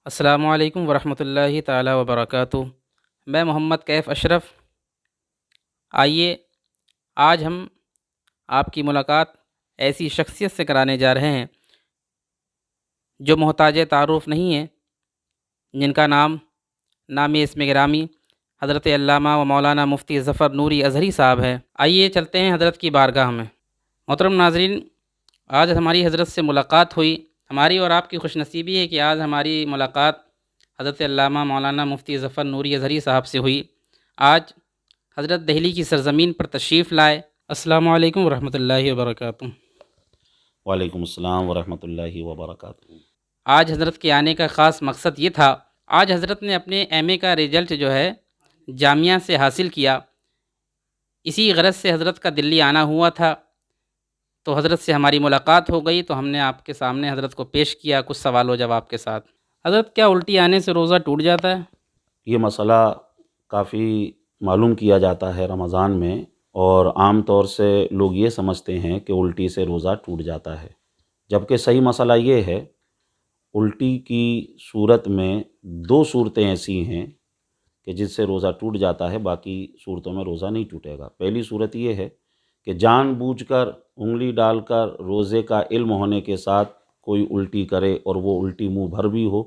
السلام علیکم ورحمۃ اللہ تعالی وبرکاتہ۔ میں محمد کیف اشرف۔ آئیے آج ہم آپ کی ملاقات ایسی شخصیت سے کرانے جا رہے ہیں جو محتاج تعارف نہیں ہے، جن کا نام اسم گرامی حضرت علامہ و مولانا مفتی ظفر نوری ازہری صاحب ہے۔ آئیے چلتے ہیں حضرت کی بارگاہ میں۔ محترم ناظرین، آج ہماری حضرت سے ملاقات ہوئی۔ ہماری اور آپ کی خوش نصیبی ہے کہ آج ہماری ملاقات حضرت علامہ مولانا مفتی ظفر نوری ازہری صاحب سے ہوئی۔ آج حضرت دہلی کی سرزمین پر تشریف لائے۔ السلام علیکم ورحمۃ اللہ وبرکاتہ۔ وعلیکم السلام ورحمۃ اللہ وبرکاتہ۔ آج حضرت کے آنے کا خاص مقصد یہ تھا، آج حضرت نے اپنے ایم اے کا رزلٹ جو ہے جامعہ سے حاصل کیا۔ اسی غرض سے حضرت کا دلی آنا ہوا تھا، تو حضرت سے ہماری ملاقات ہو گئی تو ہم نے آپ کے سامنے حضرت کو پیش کیا کچھ سوال و جواب کے ساتھ۔ حضرت، کیا الٹی آنے سے روزہ ٹوٹ جاتا ہے؟ یہ مسئلہ کافی معلوم کیا جاتا ہے رمضان میں، اور عام طور سے لوگ یہ سمجھتے ہیں کہ الٹی سے روزہ ٹوٹ جاتا ہے، جبکہ صحیح مسئلہ یہ ہے، الٹی کی صورت میں دو صورتیں ایسی ہیں کہ جس سے روزہ ٹوٹ جاتا ہے، باقی صورتوں میں روزہ نہیں ٹوٹے گا۔ پہلی صورت یہ ہے کہ جان بوجھ کر انگلی ڈال کر روزے کا علم ہونے کے ساتھ کوئی الٹی کرے اور وہ الٹی منہ بھر بھی ہو،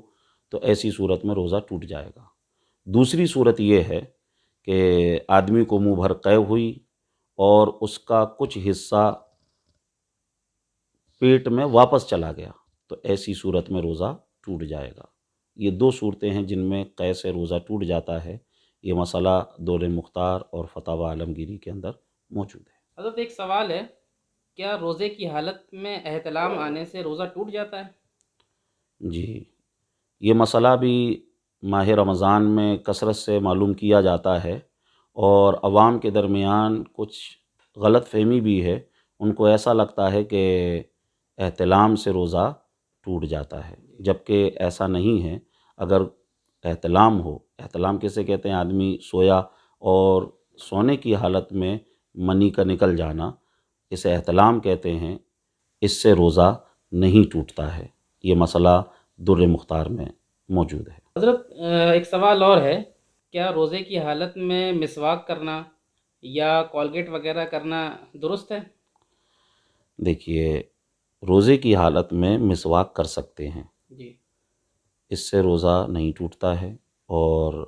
تو ایسی صورت میں روزہ ٹوٹ جائے گا۔ دوسری صورت یہ ہے کہ آدمی کو منہ بھر قے ہوئی اور اس کا کچھ حصہ پیٹ میں واپس چلا گیا، تو ایسی صورت میں روزہ ٹوٹ جائے گا۔ یہ دو صورتیں ہیں جن میں قے سے روزہ ٹوٹ جاتا ہے۔ یہ مسئلہ دور مختار اور فتاوی عالمگیری کے اندر موجود ہے۔ حضرت، ایک سوال ہے، کیا روزے کی حالت میں احتلام آنے سے روزہ ٹوٹ جاتا ہے؟ جی، یہ مسئلہ بھی ماہ رمضان میں کثرت سے معلوم کیا جاتا ہے، اور عوام کے درمیان کچھ غلط فہمی بھی ہے۔ ان کو ایسا لگتا ہے کہ احتلام سے روزہ ٹوٹ جاتا ہے، جبکہ ایسا نہیں ہے۔ اگر احتلام ہو، احتلام کسے کہتے ہیں؟ آدمی سویا اور سونے کی حالت میں منی کا نکل جانا، اسے احتلام کہتے ہیں۔ اس سے روزہ نہیں ٹوٹتا ہے۔ یہ مسئلہ در مختار میں موجود ہے۔ حضرت، ایک سوال اور ہے، کیا روزے کی حالت میں مسواک کرنا یا کولگیٹ وغیرہ کرنا درست ہے؟ دیکھیے، روزے کی حالت میں مسواک کر سکتے ہیں، جی۔ اس سے روزہ نہیں ٹوٹتا ہے، اور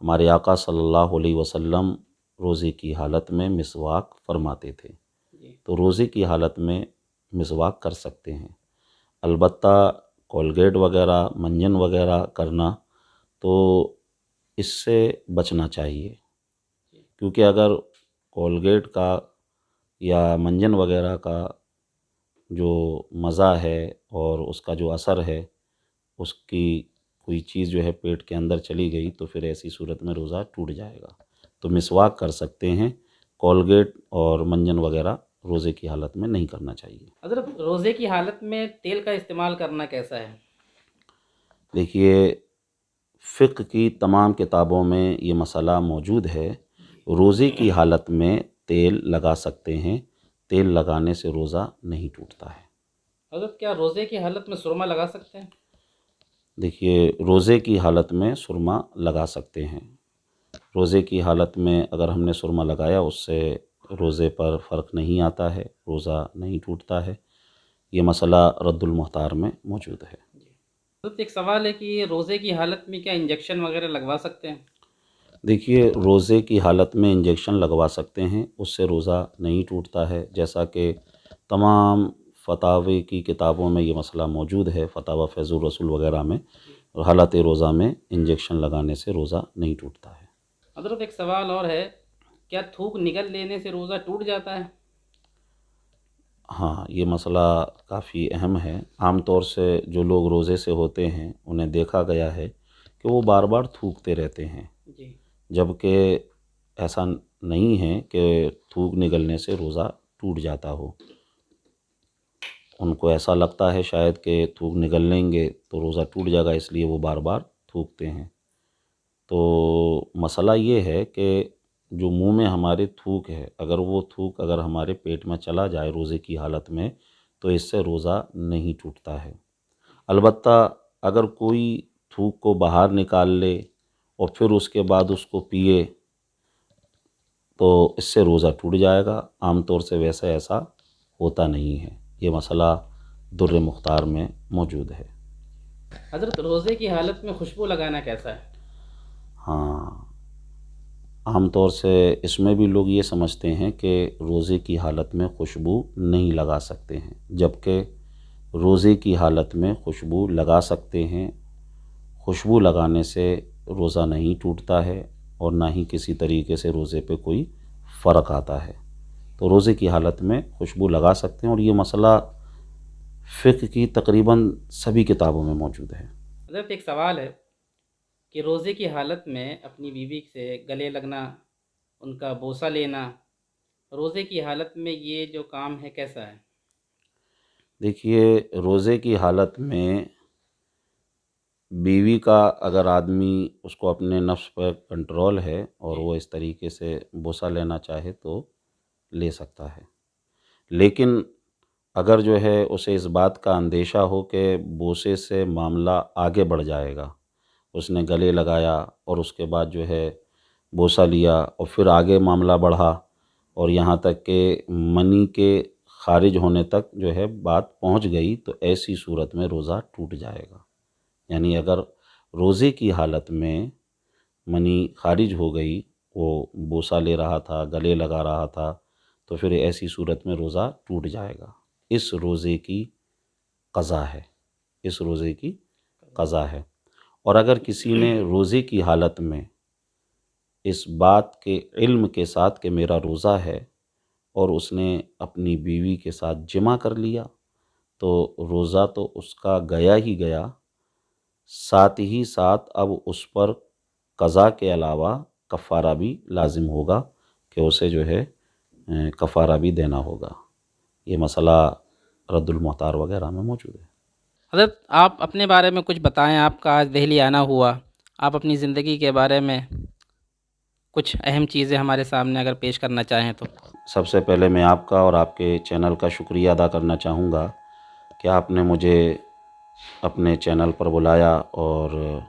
ہمارے آقا صلی اللہ علیہ وسلم روزے کی حالت میں مسواک فرماتے تھے، جی۔ تو روزے کی حالت میں مسواک کر سکتے ہیں۔ البتہ کولگیٹ وغیرہ، منجن وغیرہ کرنا تو اس سے بچنا چاہیے، کیونکہ اگر کولگیٹ کا یا منجن وغیرہ کا جو مزہ ہے اور اس کا جو اثر ہے، اس کی کوئی چیز جو ہے پیٹ کے اندر چلی گئی، تو پھر ایسی صورت میں روزہ ٹوٹ جائے گا۔ تو مسواک کر سکتے ہیں، کولگیٹ اور منجن وغیرہ روزے کی حالت میں نہیں کرنا چاہیے۔ حضرت، روزے کی حالت میں تیل کا استعمال کرنا کیسا ہے؟ دیکھیے، فقہ کی تمام کتابوں میں یہ مسئلہ موجود ہے۔ روزے کی حالت میں تیل لگا سکتے ہیں، تیل لگانے سے روزہ نہیں ٹوٹتا ہے۔ حضرت، کیا روزے کی حالت میں سرما لگا سکتے ہیں؟ دیکھیے، روزے کی حالت میں سرما لگا سکتے ہیں۔ روزے کی حالت میں اگر ہم نے سرما لگایا، اس سے روزے پر فرق نہیں آتا ہے، روزہ نہیں ٹوٹتا ہے۔ یہ مسئلہ رد المختار میں موجود ہے۔ حضرت، ایک سوال ہے کہ روزے کی حالت میں کیا انجیکشن وغیرہ لگوا سکتے ہیں؟ دیکھیے، روزے کی حالت میں انجیکشن لگوا سکتے ہیں، اس سے روزہ نہیں ٹوٹتا ہے، جیسا کہ تمام فتاوی کی کتابوں میں یہ مسئلہ موجود ہے، فتاوی فیض الرسول وغیرہ میں، حالت روزہ میں انجیکشن لگانے سے روزہ نہیں ٹوٹتا ہے۔ حضرت، ایک سوال اور ہے، کیا تھوک نگل لینے سے روزہ ٹوٹ جاتا ہے؟ ہاں، یہ مسئلہ کافی اہم ہے۔ عام طور سے جو لوگ روزے سے ہوتے ہیں، انہیں دیکھا گیا ہے کہ وہ بار بار تھوکتے رہتے ہیں، جی۔ جبکہ ایسا نہیں ہے کہ تھوک نگلنے سے روزہ ٹوٹ جاتا ہو۔ ان کو ایسا لگتا ہے شاید کہ تھوک نگل لیں گے تو روزہ ٹوٹ جائے گا، اس لیے وہ بار بار تھوکتے ہیں۔ تو مسئلہ یہ ہے کہ جو منہ میں ہمارے تھوک ہے، اگر وہ تھوک اگر ہمارے پیٹ میں چلا جائے روزے کی حالت میں، تو اس سے روزہ نہیں ٹوٹتا ہے۔ البتہ اگر کوئی تھوک کو باہر نکال لے اور پھر اس کے بعد اس کو پیے تو اس سے روزہ ٹوٹ جائے گا۔ عام طور سے ویسے ایسا ہوتا نہیں ہے۔ یہ مسئلہ در مختار میں موجود ہے۔ حضرت روزے کی حالت میں خوشبو لگانا کیسا ہے؟ ہاں، عام طور سے اس میں بھی لوگ یہ سمجھتے ہیں کہ روزے کی حالت میں خوشبو نہیں لگا سکتے ہیں، جبکہ روزے کی حالت میں خوشبو لگا سکتے ہیں۔ خوشبو لگانے سے روزہ نہیں ٹوٹتا ہے اور نہ ہی کسی طریقے سے روزے پہ کوئی فرق آتا ہے۔ تو روزے کی حالت میں خوشبو لگا سکتے ہیں، اور یہ مسئلہ فقہ کی تقریباً سبھی کتابوں میں موجود ہے۔ حضرت ایک سوال ہے کہ روزے کی حالت میں اپنی بیوی سے گلے لگنا، ان کا بوسہ لینا، روزے کی حالت میں یہ جو کام ہے کیسا ہے؟ دیکھیے، روزے کی حالت میں بیوی کا اگر آدمی اس کو اپنے نفس پر کنٹرول ہے اور وہ اس طریقے سے بوسہ لینا چاہے تو لے سکتا ہے، لیکن اگر جو ہے اسے اس بات کا اندیشہ ہو کہ بوسے سے معاملہ آگے بڑھ جائے گا، اس نے گلے لگایا اور اس کے بعد جو ہے بوسہ لیا اور پھر آگے معاملہ بڑھا اور یہاں تک کہ منی کے خارج ہونے تک جو ہے بات پہنچ گئی، تو ایسی صورت میں روزہ ٹوٹ جائے گا۔ یعنی اگر روزے کی حالت میں منی خارج ہو گئی، وہ بوسہ لے رہا تھا، گلے لگا رہا تھا، تو پھر ایسی صورت میں روزہ ٹوٹ جائے گا۔ اس روزے کی قضا ہے، اس روزے کی قضا ہے۔ اور اگر کسی نے روزے کی حالت میں اس بات کے علم کے ساتھ کہ میرا روزہ ہے اور اس نے اپنی بیوی کے ساتھ جمع کر لیا، تو روزہ تو اس کا گیا ہی گیا، ساتھ ہی ساتھ اب اس پر قضا کے علاوہ کفارہ بھی لازم ہوگا کہ اسے جو ہے کفارہ بھی دینا ہوگا۔ یہ مسئلہ رد المختار وغیرہ میں موجود ہے۔ حضرت آپ اپنے بارے میں کچھ بتائیں، آپ کا آج دہلی آنا ہوا، آپ اپنی زندگی کے بارے میں کچھ اہم چیزیں ہمارے سامنے اگر پیش کرنا چاہیں تو۔ سب سے پہلے میں آپ کا اور آپ کے چینل کا شکریہ ادا کرنا چاہوں گا کہ آپ نے مجھے اپنے چینل پر بلایا اور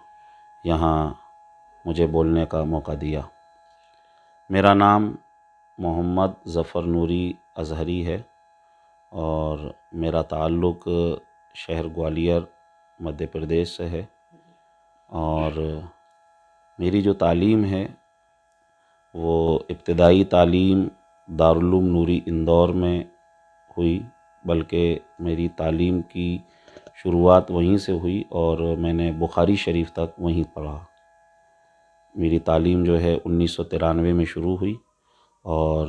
یہاں مجھے بولنے کا موقع دیا۔ میرا نام محمد ظفر نوری اظہری ہے اور میرا تعلق شہر گوالیار مدھیہ پردیش سے ہے، اور میری جو تعلیم ہے وہ ابتدائی تعلیم دارالعلوم نوری اندور میں ہوئی، بلکہ میری تعلیم کی شروعات وہیں سے ہوئی اور میں نے بخاری شریف تک وہیں پڑھا۔ میری تعلیم جو ہے 1993 میں شروع ہوئی اور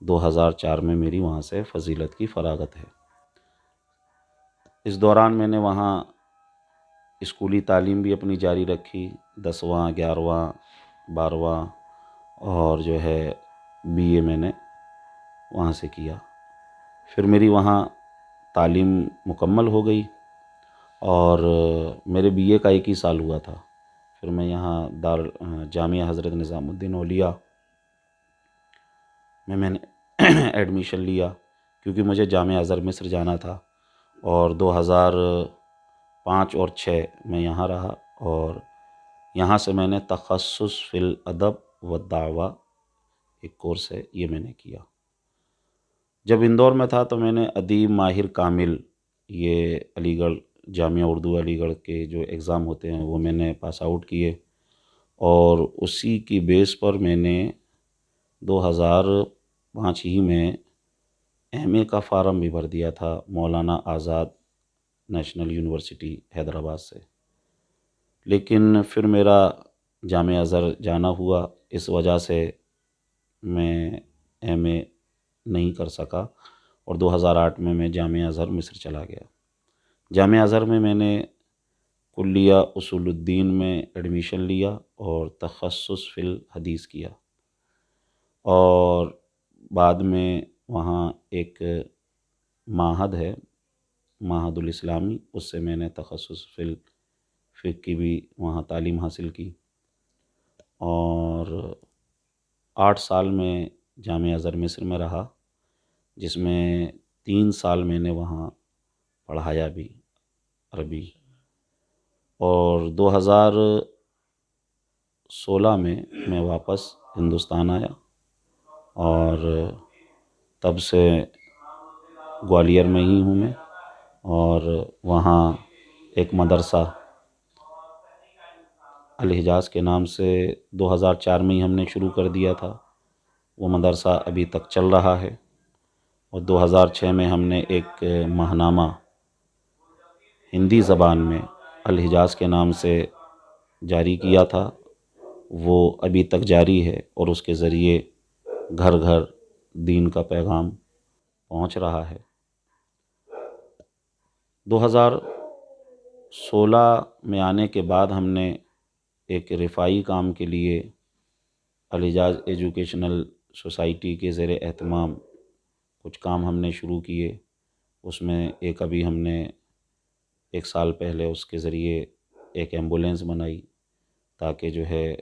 2004 میں میری وہاں سے فضیلت کی فراغت ہے۔ اس دوران میں نے وہاں اسکولی تعلیم بھی اپنی جاری رکھی، 10واں 11واں 12واں، اور جو ہے بی اے میں نے وہاں سے کیا۔ پھر میری وہاں تعلیم مکمل ہو گئی اور میرے بی اے کا 1 ہی سال ہوا تھا، پھر میں یہاں جامعہ حضرت نظام الدین اولیاء میں نے ایڈمیشن لیا، کیونکہ مجھے جامعہ ازہر مصر جانا تھا، اور 2005 اور 6 میں یہاں رہا، اور یہاں سے میں نے تخصص فی الادب والدعوہ ایک کورس ہے یہ میں نے کیا۔ جب اندور میں تھا تو میں نے ادیب ماہر کامل، یہ علی گڑھ جامعہ اردو علی گڑھ کے جو ایگزام ہوتے ہیں وہ میں نے پاس آؤٹ کیے، اور اسی کی بیس پر میں نے 2005 ہی میں ایم اے کا فارم بھی بھر دیا تھا مولانا آزاد نیشنل یونیورسٹی حیدرآباد سے، لیکن پھر میرا جامعہ ازہر جانا ہوا، اس وجہ سے میں ایم اے نہیں کر سکا، اور 2008 میں جامعہ ازہر مصر چلا گیا۔ جامعہ ازہر میں نے کلیہ اصول الدین میں ایڈمیشن لیا اور تخصص فی الحدیث کیا، اور بعد میں وہاں ایک معہد ہے معہد الاسلامی، اس سے میں نے تخصص فی الفقہ کی بھی وہاں تعلیم حاصل کی، اور 8 سال میں جامعہ ازہر مصر میں رہا، جس میں 3 سال میں نے وہاں پڑھایا بھی عربی، اور 2016 میں واپس ہندوستان آیا، اور تب سے گوالیار میں ہی ہوں میں، اور وہاں ایک مدرسہ الحجاز کے نام سے 2004 میں ہی ہم نے شروع کر دیا تھا، وہ مدرسہ ابھی تک چل رہا ہے، اور 2006 میں ہم نے ایک ماہنامہ ہندی زبان میں الحجاز کے نام سے جاری کیا تھا، وہ ابھی تک جاری ہے، اور اس کے ذریعے گھر گھر دین کا پیغام پہنچ رہا ہے۔ 2016 میں آنے کے بعد ہم نے ایک رفاعی کام کے لیے الحجاز ایجوکیشنل سوسائٹی کے زیر اہتمام کچھ کام ہم نے شروع کیے۔ اس میں ایک ابھی ہم نے 1 سال پہلے اس کے ذریعے ایک ایمبولینس بنائی، تاکہ جو ہے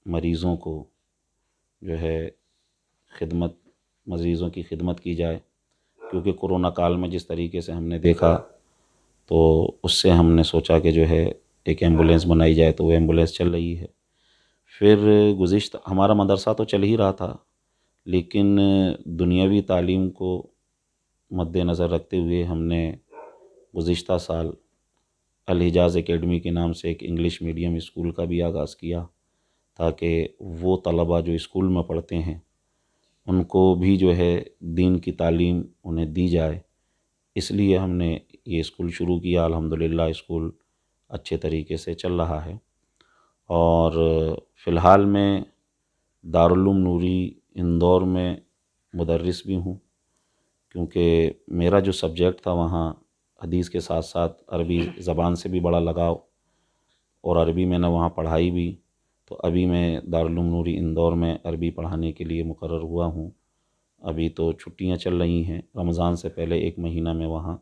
مریضوں کو جو ہے مریضوں کی خدمت کی جائے، کیونکہ کرونا کال میں جس طریقے سے ہم نے دیکھا، تو اس سے ہم نے سوچا کہ جو ہے ایک ایمبولینس بنائی جائے، تو وہ ایمبولینس چل رہی ہے۔ پھر ہمارا مدرسہ تو چل ہی رہا تھا، لیکن دنیاوی تعلیم کو مد نظر رکھتے ہوئے ہم نے گزشتہ سال الحجاز اکیڈمی کے نام سے ایک انگلش میڈیم اسکول کا بھی آغاز کیا، تاکہ وہ طلباء جو اسکول میں پڑھتے ہیں ان کو بھی جو ہے دین کی تعلیم انہیں دی جائے، اس لیے ہم نے یہ اسکول شروع کیا۔ الحمدللہ اسکول اچھے طریقے سے چل رہا ہے، اور فی الحال میں دارالعلوم نوری اندور میں مدرس بھی ہوں، کیونکہ میرا جو سبجیکٹ تھا وہاں حدیث کے ساتھ ساتھ عربی زبان سے بھی بڑا لگاؤ، اور عربی میں نے وہاں پڑھائی بھی، تو ابھی میں دارالعلوم نوری اندور میں عربی پڑھانے کے لیے مقرر ہوا ہوں۔ ابھی تو چھٹیاں چل رہی ہیں، رمضان سے پہلے 1 مہینہ میں وہاں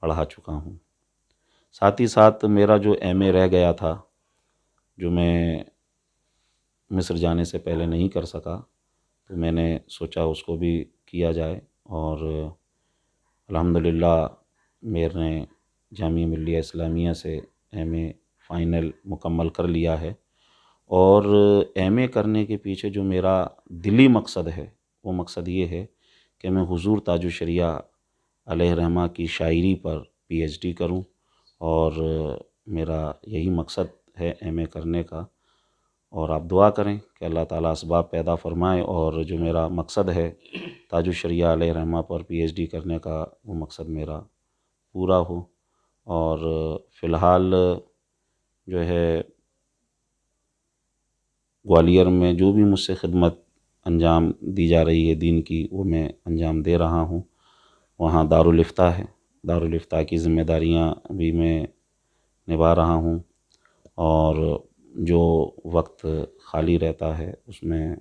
پڑھا چکا ہوں۔ ساتھ ہی ساتھ میرا جو ایم اے رہ گیا تھا، جو میں مصر جانے سے پہلے نہیں کر سکا، تو میں نے سوچا اس کو بھی کیا جائے، اور الحمدللہ میرے نے جامعہ ملیہ اسلامیہ سے ایم اے فائنل مکمل کر لیا ہے۔ اور ایم اے کرنے کے پیچھے جو میرا دلی مقصد ہے، وہ مقصد یہ ہے کہ میں حضور تاج الشریعہ علیہ رحمہ کی شاعری پر پی ایچ ڈی کروں، اور میرا یہی مقصد ہے ایم اے کرنے کا۔ اور آپ دعا کریں کہ اللہ تعالیٰ اسباب پیدا فرمائے، اور جو میرا مقصد ہے تاج الشریعہ علیہ رحمہ پر پی ایچ ڈی کرنے کا، وہ مقصد میرا پورا ہو۔ اور فی الحال جو ہے گوالیار میں جو بھی مجھ سے خدمت انجام دی جا رہی ہے دین کی، وہ میں انجام دے رہا ہوں۔ وہاں دارالافتاء ہے، دارالافتاء کی ذمہ داریاں بھی میں نبھا رہا ہوں، اور جو وقت خالی رہتا ہے اس میں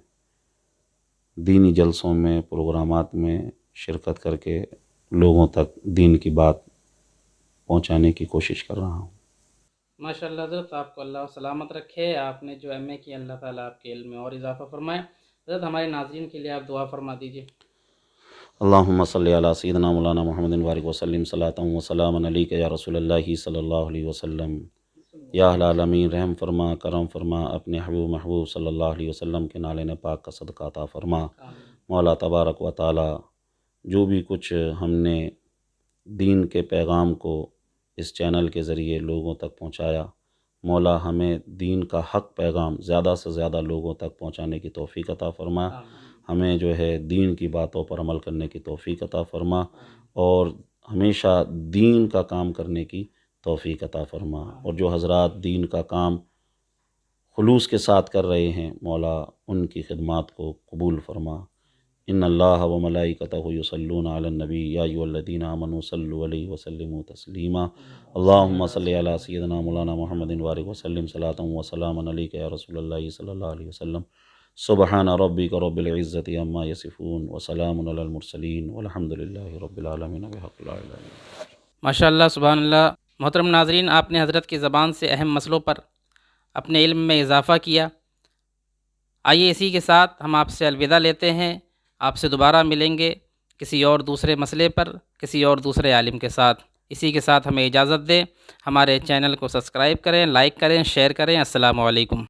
دینی جلسوں میں، پروگرامات میں شرکت کر کے لوگوں تک دین کی بات پہنچانے کی کوشش کر رہا ہوں۔ ماشاء اللہ حضرت، آپ کو اللہ سلامت رکھے۔ آپ نے جو ایم اے کیا، اللہ تعالیٰ آپ کے علم میں اور اضافہ فرمائے۔ حضرت ہمارے ناظرین کے لیے آپ دعا فرما دیجیے۔ اللہم صلی علی سیدنا مولانا محمد وبارک وسلم صلاۃ و سلام علیک یا رسول اللہ صلی اللہ علیہ وسلم۔ یا اہل العالمین رحم فرما، کرم فرما، اپنے حبیب محبوب صلی اللہ علیہ وسلم کے نالے پاک کا صدقہ عطا فرما۔ مولا تبارک و تعالی جو بھی کچھ ہم نے دین کے پیغام کو اس چینل کے ذریعے لوگوں تک پہنچایا، مولا ہمیں دین کا حق پیغام زیادہ سے زیادہ لوگوں تک پہنچانے کی توفیق عطا فرما۔ ہمیں جو ہے دین کی باتوں پر عمل کرنے کی توفیق عطا فرما، اور ہمیشہ دین کا کام کرنے کی توفیق عطا فرما۔ اور جو حضرات دین کا کام خلوص کے ساتھ کر رہے ہیں، مولا ان کی خدمات کو قبول فرما۔ ان اللہ و ملائکتہ یصلون علی النبی یا ایھا الذین آمنوا صلوا علیہ وسلموا تسلیما۔ اللہم صلی علی سیدنا مولانا محمد وبارک وسلم صلاۃ و سلام علیک یا رسول اللہ صلی اللہ علیہ وسلم۔ سبحان ربک رب العزۃ عما یصفون وسلام علی المرسلین والحمد للہ رب العالمین بحق لا الہ الا اللہ۔ ماشاء اللہ، سبحان اللہ۔ محترم ناظرین، آپ نے حضرت کی زبان سے اہم مسئلوں پر اپنے علم میں اضافہ کیا۔ آئیے اسی کے ساتھ ہم آپ سے الوداع لیتے ہیں۔ آپ سے دوبارہ ملیں گے کسی اور دوسرے مسئلے پر، کسی اور دوسرے عالم کے ساتھ۔ اسی کے ساتھ ہمیں اجازت دیں، ہمارے چینل کو سبسکرائب کریں، لائک کریں، شیئر کریں۔ السلام علیکم۔